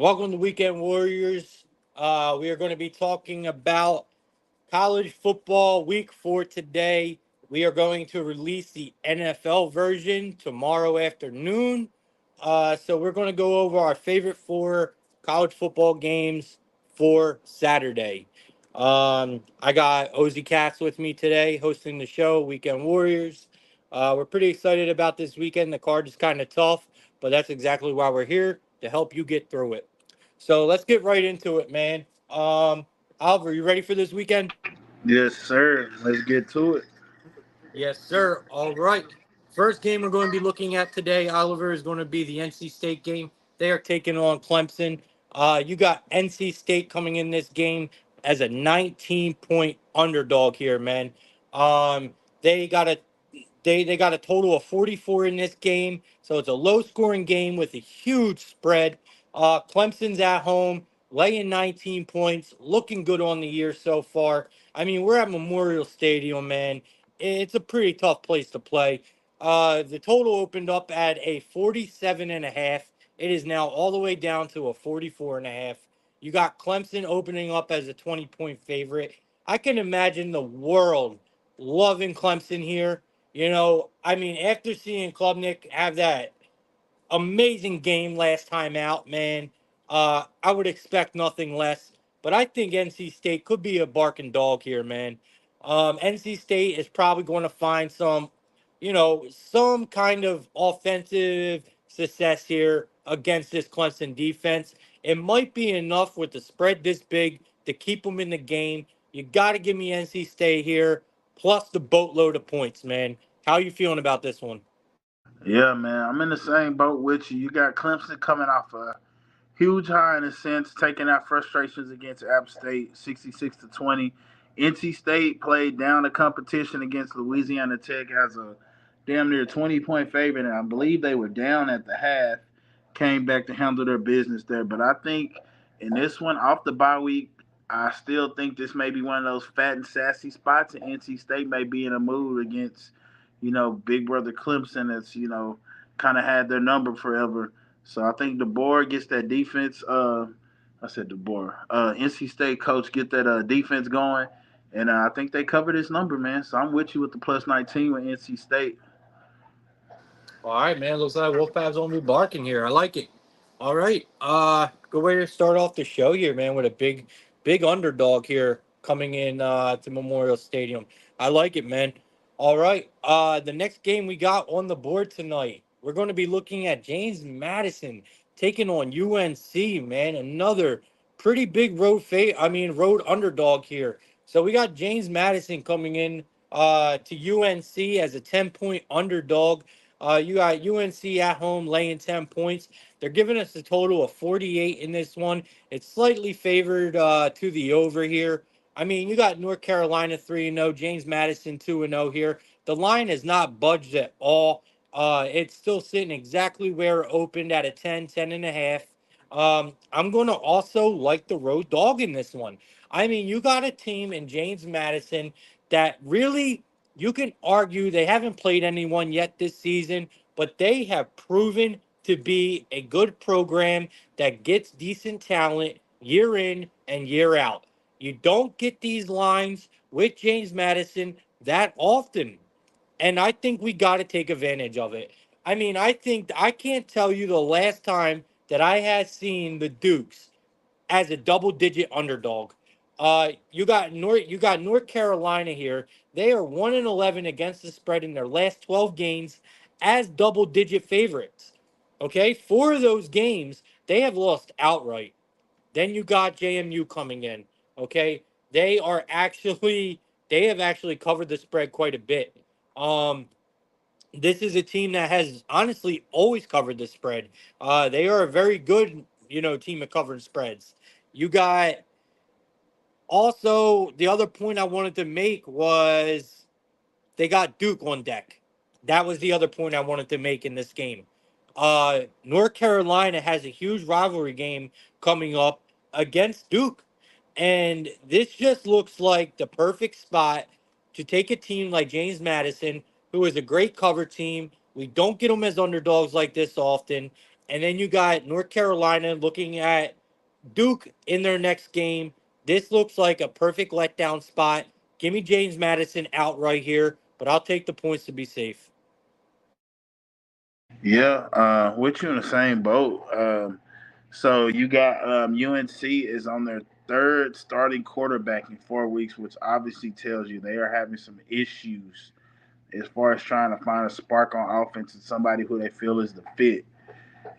Welcome to Weekend Warriors. We are going to be talking about college football week 4 today. We are going to release the NFL version tomorrow afternoon. So we're going to go over our favorite 4 college football games for Saturday. I got Ozzey Caps with me today hosting the show, Weekend Warriors. We're pretty excited about this weekend. The card is kind of tough, but that's exactly why we're here to help you get through it. So let's get right into it, man. Oliver, you ready for this weekend? Yes, sir. Let's get to it. Yes, sir. All right. First game we're going to be looking at today, Oliver, is going to be the NC State game. They are taking on Clemson. You got NC State coming in this game as a 19-point underdog here, man. Um, they got a they got a total of 44 in this game, so it's a low scoring game with a huge spread. Clemson's at home, laying 19 points, looking good on the year so far. I mean, we're at Memorial Stadium, man. It's a pretty tough place to play. The total opened up at a 47 and a half. It is now all the way down to a 44 and a half. You got Clemson opening up as a 20-point favorite. I can imagine the world loving Clemson here. I mean, after seeing Klubnik have that amazing game last time out, man, I would expect nothing less. But I think NC State could be a barking dog here, man. NC State is probably going to find some kind of offensive success here against this Clemson defense. It might be enough with the spread this big to keep them in the game. You got to give me NC State here, plus the boatload of points, man. How you feeling about this one? Yeah, man. I'm in the same boat with you. You got Clemson coming off a huge high in a sense, taking out frustrations against App State, 66-20. NC State played down the competition against Louisiana Tech as a damn near 20-point favorite, and I believe they were down at the half, came back to handle their business there. But I think in this one, off the bye week, I still think this may be one of those fat and sassy spots, and NC State may be in a mood against, Big Brother Clemson that's, kind of had their number forever. So I think DeBoer gets that defense. I said DeBoer. NC State coach get that defense going, and I think they cover this number, man. So I'm with you with the plus 19 with NC State. All right, man. Looks like Wolfpack's gonna be barking here. I like it. All right. Good way to start off the show here, man, with a big underdog here coming in to Memorial Stadium. I like it, man. All right. The next game we got on the board tonight, we're going to be looking at James Madison taking on UNC, man. Another pretty big road underdog here. So we got James Madison coming in to UNC as a 10-point underdog. You got UNC at home laying 10 points. They're giving us a total of 48 in this one. It's slightly favored to the over here. I mean, you got North Carolina 3-0, James Madison 2-0 here. The line has not budged at all. It's still sitting exactly where it opened at a 10, 10 and a half. I'm going to also like the road dog in this one. I mean, you got a team in James Madison that really you can argue they haven't played anyone yet this season, but they have proven to be a good program that gets decent talent year in and year out. You don't get these lines with James Madison that often. And I think we got to take advantage of it. I mean, I can't tell you the last time that I had seen the Dukes as a double-digit underdog. You got North Carolina here. They are 1-11 against the spread in their last 12 games as double-digit favorites. Okay, 4 of those games they have lost outright. Then you got JMU coming in. Okay, they are actually they have actually covered the spread quite a bit. Um, this is a team that has honestly always covered the spread. They are a very good, team at covering spreads. You got also the other point I wanted to make was they got Duke on deck. That was the other point I wanted to make in this game. North Carolina has a huge rivalry game coming up against Duke. And this just looks like the perfect spot to take a team like James Madison, who is a great cover team. We don't get them as underdogs like this often. And then you got North Carolina looking at Duke in their next game. This looks like a perfect letdown spot. Give me James Madison out right here, but I'll take the points to be safe. Yeah, with you in the same boat. So you got UNC is on their third starting quarterback in 4 weeks, which obviously tells you they are having some issues as far as trying to find a spark on offense and somebody who they feel is the fit.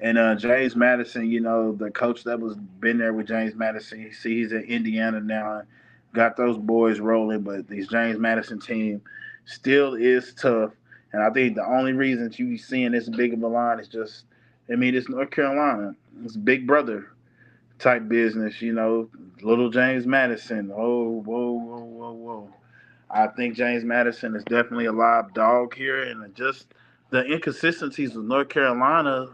And James Madison, the coach that was been there with James Madison, you see he's in Indiana now, and got those boys rolling. But this James Madison team still is tough. And I think the only reason you seeing this big of a line is just, I mean, it's North Carolina. It's Big Brother type business. Little James Madison. Oh, whoa, whoa, whoa, whoa. I think James Madison is definitely a live dog here, and just the inconsistencies of North Carolina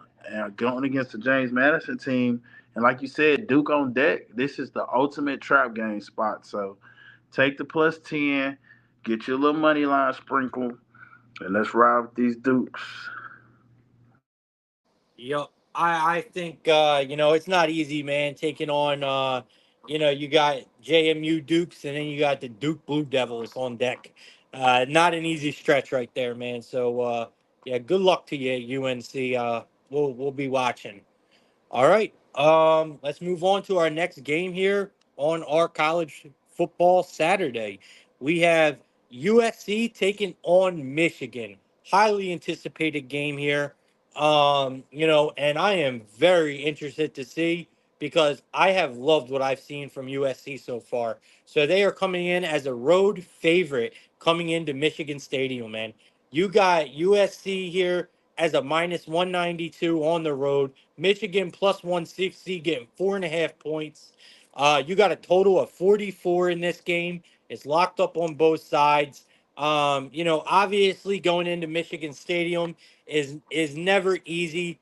going against the James Madison team, and like you said, Duke on deck. This is the ultimate trap game spot. So take the +10, get your little money line sprinkle, and let's ride with these Dukes. Yep. I think it's not easy, man, taking on you got JMU Dukes and then you got the Duke Blue Devils on deck. Not an easy stretch right there, man. So yeah, good luck to you, UNC. We'll be watching. All right. Let's move on to our next game here on our college football Saturday. We have USC taking on Michigan. Highly anticipated game here. And I am very interested to see because I have loved what I've seen from USC so far. So they are coming in as a road favorite coming into Michigan Stadium, man. You got USC here as a -192 on the road. Michigan +160, getting 4.5 points. You got a total of 44 in this game. It's locked up on both sides. Obviously going into Michigan Stadium is never easy.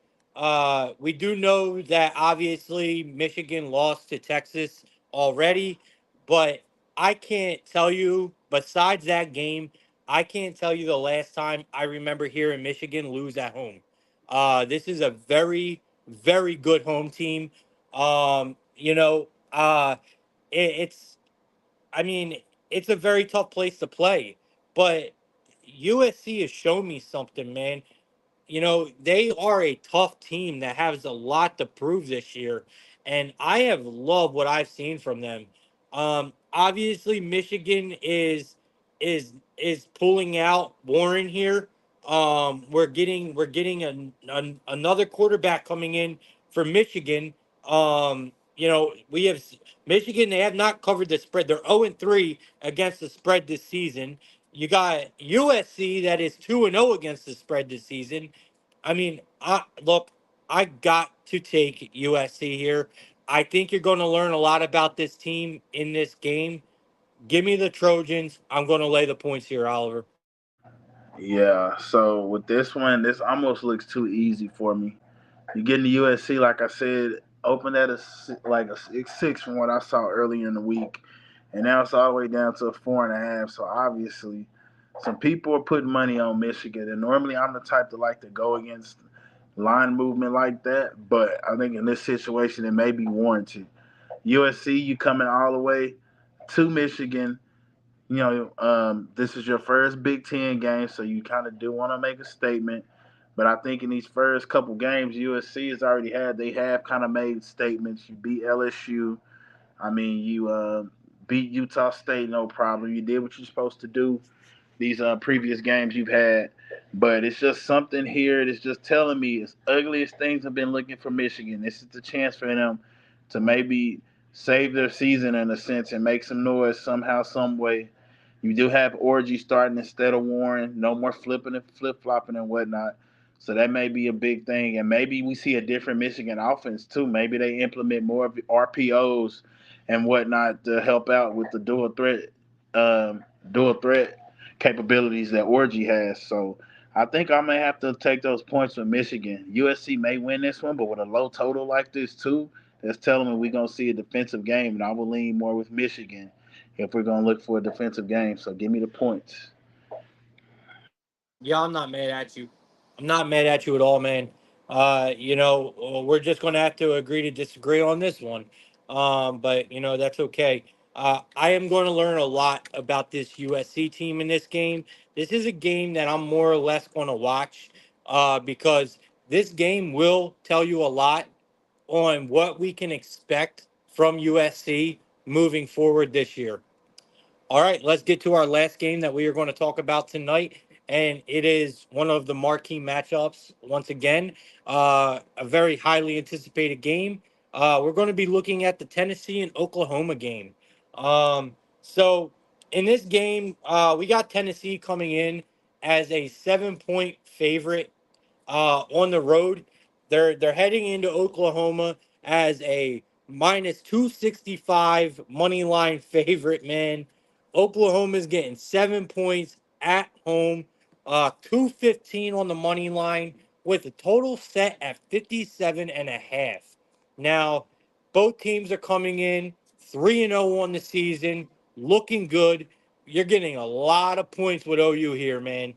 We do know that obviously Michigan lost to Texas already, but I can't tell you. Besides that game, I can't tell you the last time I remember hearing Michigan lose at home. This is a very, very good home team. It's, I mean, it's a very tough place to play, but USC has shown me something, man. They are a tough team that has a lot to prove this year, and I have loved what I've seen from them. Obviously, Michigan is pulling out Warren here. We're getting another quarterback coming in for Michigan. We have Michigan. They have not covered the spread. They're 0-3 against the spread this season. You got USC that is 2-0 against the spread this season. I mean, look, I got to take USC here. I think you're going to learn a lot about this team in this game. Give me the Trojans. I'm going to lay the points here, Oliver. Yeah. So with this one, this almost looks too easy for me. You get in the USC, like I said, opened at like a 6 from what I saw earlier in the week, and now it's all the way down to a 4.5. So obviously, some people are putting money on Michigan, and normally I'm the type to like to go against line movement like that, but I think in this situation it may be warranted. USC, you coming all the way to Michigan. This is your first Big Ten game, so you kind of do want to make a statement. But I think in these first couple games, USC has already they have kind of made statements. You beat LSU. I mean, you beat Utah State, no problem. You did what you're supposed to do these previous games you've had. But it's just something here that's just telling me as ugly as things have been looking for Michigan, this is the chance for them to maybe save their season in a sense and make some noise somehow, some way. You do have Orgy starting instead of Warren. No more flipping and flip flopping and whatnot. So that may be a big thing. And maybe we see a different Michigan offense too. Maybe they implement more RPOs and whatnot to help out with the dual threat capabilities that Orgy has. So I think I may have to take those points with Michigan. USC may win this one, but with a low total like this too, that's telling me we're gonna see a defensive game, and I will lean more with Michigan if we're gonna look for a defensive game. So give me the points. Yeah, I'm not mad at you. I'm not mad at you at all, man. We're just going to have to agree to disagree on this one. But that's okay. I am going to learn a lot about this USC team in this game. This is a game that I'm more or less going to watch because this game will tell you a lot on what we can expect from USC moving forward this year. All right, let's get to our last game that we are going to talk about tonight. And it is one of the marquee matchups once again, a very highly anticipated game. We're going to be looking at the Tennessee and Oklahoma game. So, in this game, we got Tennessee coming in as a 7 point favorite on the road. They're heading into Oklahoma as a minus 265 money line favorite, man. Oklahoma's getting 7 points at home, 215 on the money line with a total set at 57 and a half. Now, both teams are coming in 3-0 on the season, looking good. You're getting a lot of points with OU here, man.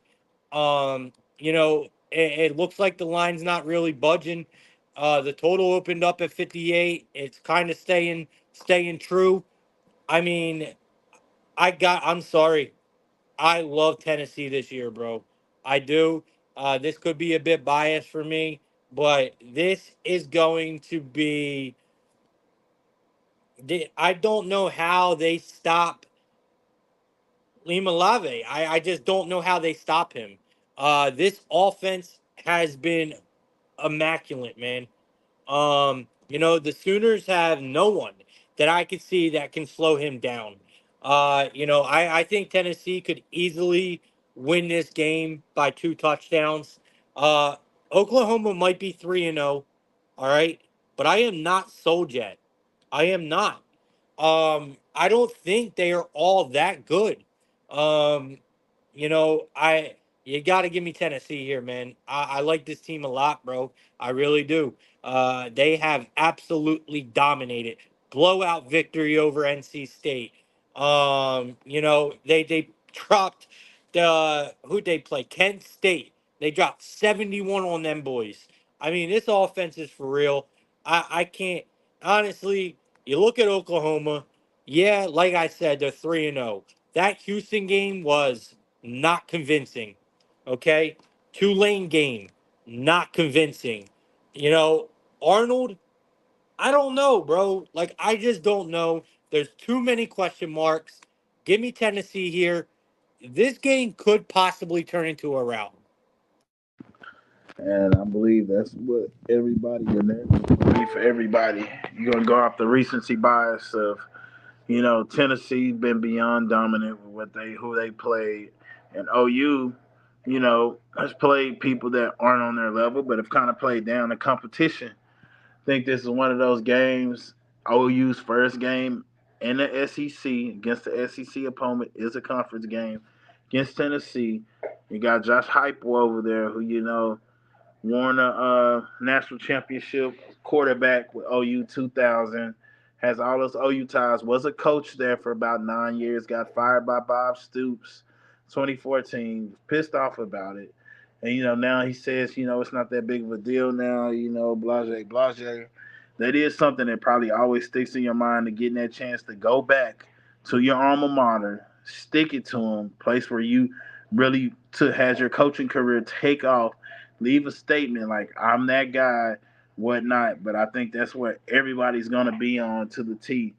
It looks like the line's not really budging. The total opened up at 58. It's kind of staying true. I mean, I'm sorry. I love Tennessee this year, bro. I do. This could be a bit biased for me, but this is going to be. I don't know how they stop Lima Lave. I just don't know how they stop him. This offense has been immaculate, man. The Sooners have no one that I could see that can slow him down. I think Tennessee could easily win this game by 2 touchdowns. Uh, Oklahoma might be 3-0, all right, but I am not sold yet. I am not. I don't think they are all that good. Um, I you got to give me Tennessee here, man. I like this team a lot, bro. I really do. They have absolutely dominated, blowout victory over NC State. They dropped the who they play Kent State. They dropped 71 on them boys. I mean, this offense is for real. I can't honestly. You look at Oklahoma. Yeah, like I said, they're 3-0. That Houston game was not convincing. Okay? Tulane game, not convincing. You know, Arnold, I don't know, bro. Like, I just don't know. There's too many question marks. Give me Tennessee here. This game could possibly turn into a rout. And I believe that's what everybody in there believe for everybody. You're gonna go off the recency bias of Tennessee's been beyond dominant with what they who they played, and OU, has played people that aren't on their level, but have kind of played down the competition. I think this is one of those games. OU's first game in the SEC against the SEC opponent is a conference game against Tennessee. You got Josh Heupel over there, who won a national championship quarterback with OU 2000. Has all those OU ties. Was a coach there for about 9 years. Got fired by Bob Stoops, 2014. Pissed off about it, and now he says it's not that big of a deal now. Blase blase. That is something that probably always sticks in your mind to getting that chance to go back to your alma mater, stick it to them, place where you really to has your coaching career take off, leave a statement like I'm that guy, whatnot. But I think that's what everybody's gonna be on to the T.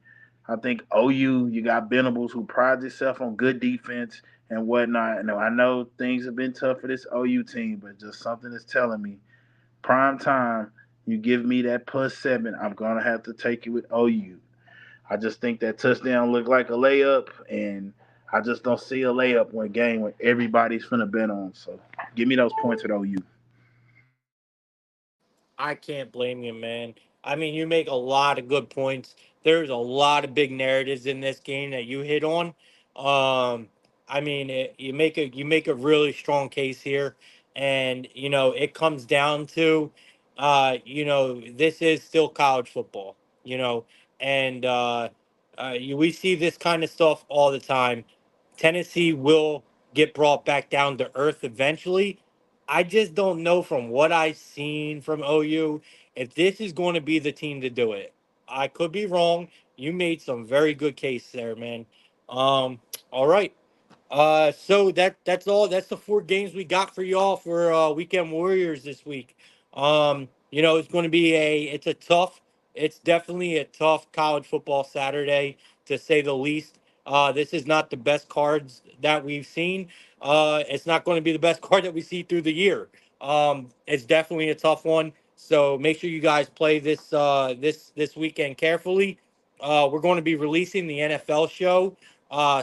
I think OU, you got Venables who prides itself on good defense and whatnot. And I know things have been tough for this OU team, but just something is telling me prime time. You give me that +7, I'm gonna have to take it with OU. I just think that touchdown looked like a layup, and I just don't see a layup when a game when everybody's finna bet on. So give me those points with OU. I can't blame you, man. I mean, you make a lot of good points. There's a lot of big narratives in this game that you hit on. You make a really strong case here, and it comes down to, this is still college football. You know, and we see this kind of stuff all the time. Tennessee will get brought back down to earth eventually. I just don't know from what I've seen from OU if this is going to be the team to do it. I could be wrong. You made some very good case there, man. All right. So that's all. That's the four games we got for y'all for Weekend Warriors this week. It's going to be it's definitely a tough college football Saturday to say the least. This is not the best cards that we've seen. It's not going to be the best card that we see through the year. It's definitely a tough one. So make sure you guys play this weekend carefully. We're going to be releasing the NFL show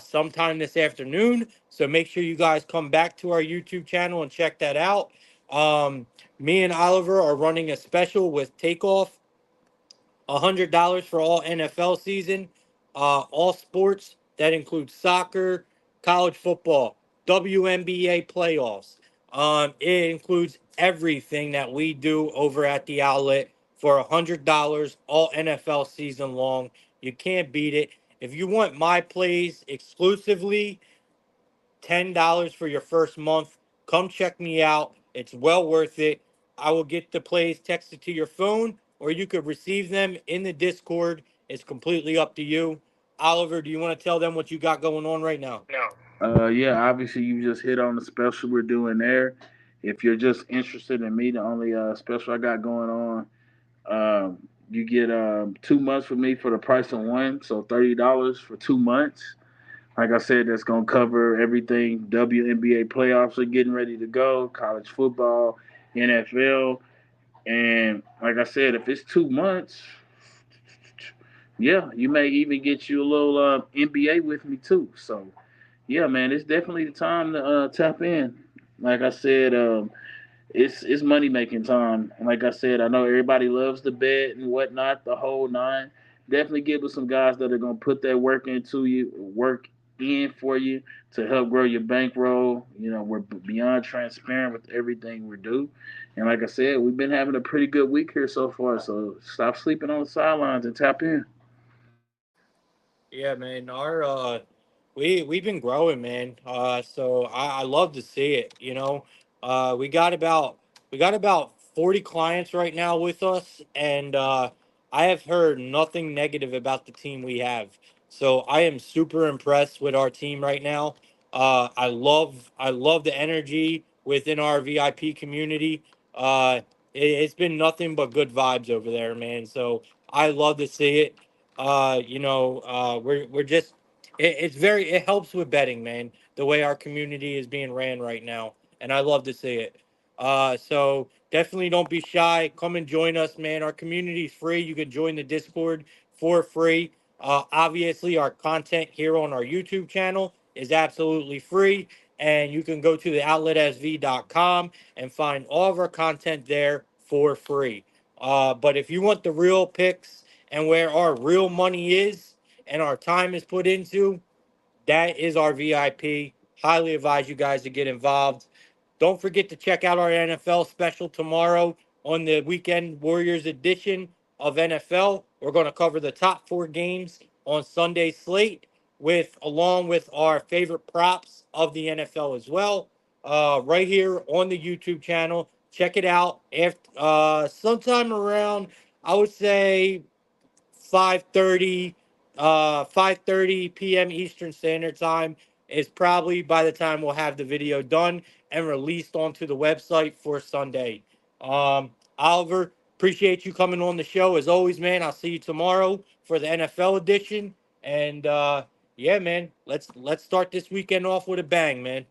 sometime this afternoon. So make sure you guys come back to our YouTube channel and check that out. Um, Me and Oliver are running a special with Takeoff, $100 for all NFL season, all sports. That includes soccer, college football, WNBA playoffs. It includes everything that we do over at the outlet for $100 all NFL season long. You can't beat it. If you want my plays exclusively, $10 for your first month. Come check me out. It's well worth it. I will get the plays texted to your phone, or you could receive them in the Discord. It's completely up to you. Oliver, do you want to tell them what you got going on right now? Yeah, obviously you just hit on the special we're doing there. If you're just interested in me, the only special I got going on, you get 2 months with me for the price of one, so $30 for 2 months. Like I said, that's gonna cover everything. WNBA playoffs are getting ready to go, college football, NFL, and like I said, if it's 2 months, yeah, you may even get you a little NBA with me too. So yeah, man, it's definitely the time to tap in. Like I said, it's money making time. And like I said, I know everybody loves the bet and whatnot, the whole nine. Definitely give us some guys that are gonna put that work in for you to help grow your bankroll. You know, we're beyond transparent with everything we do. And like I said, we've been having a pretty good week here so far. So stop sleeping on the sidelines and tap in. Yeah, man. We've been growing, man. So I love to see it. Uh, we got about we got about 40 clients right now with us, and I have heard nothing negative about the team we have. So I am super impressed with our team right now. I love the energy within our VIP community. It's been nothing but good vibes over there, man. So I love to see it. We're just it helps with betting, man. The way our community is being ran right now, and I love to see it. So definitely don't be shy. Come and join us, man. Our community is free. You can join the Discord for free. Obviously, our content here on our YouTube channel is absolutely free, and you can go to the outletsv.com and find all of our content there for free. But if you want the real picks and where our real money is and our time is put into, that is our VIP. Highly advise you guys to get involved. Don't forget to check out our NFL special tomorrow on the Weekend Warriors edition of NFL. We're going to cover the top four games on Sunday slate with along with our favorite props of the NFL as well. Right here on the YouTube channel. Check it out. After sometime around, I would say 5:30 5:30 p.m. Eastern Standard Time is probably by the time we'll have the video done and released onto the website for Sunday. Oliver, appreciate you coming on the show as always, man. I'll see you tomorrow for the NFL edition. And yeah, man, let's start this weekend off with a bang, man.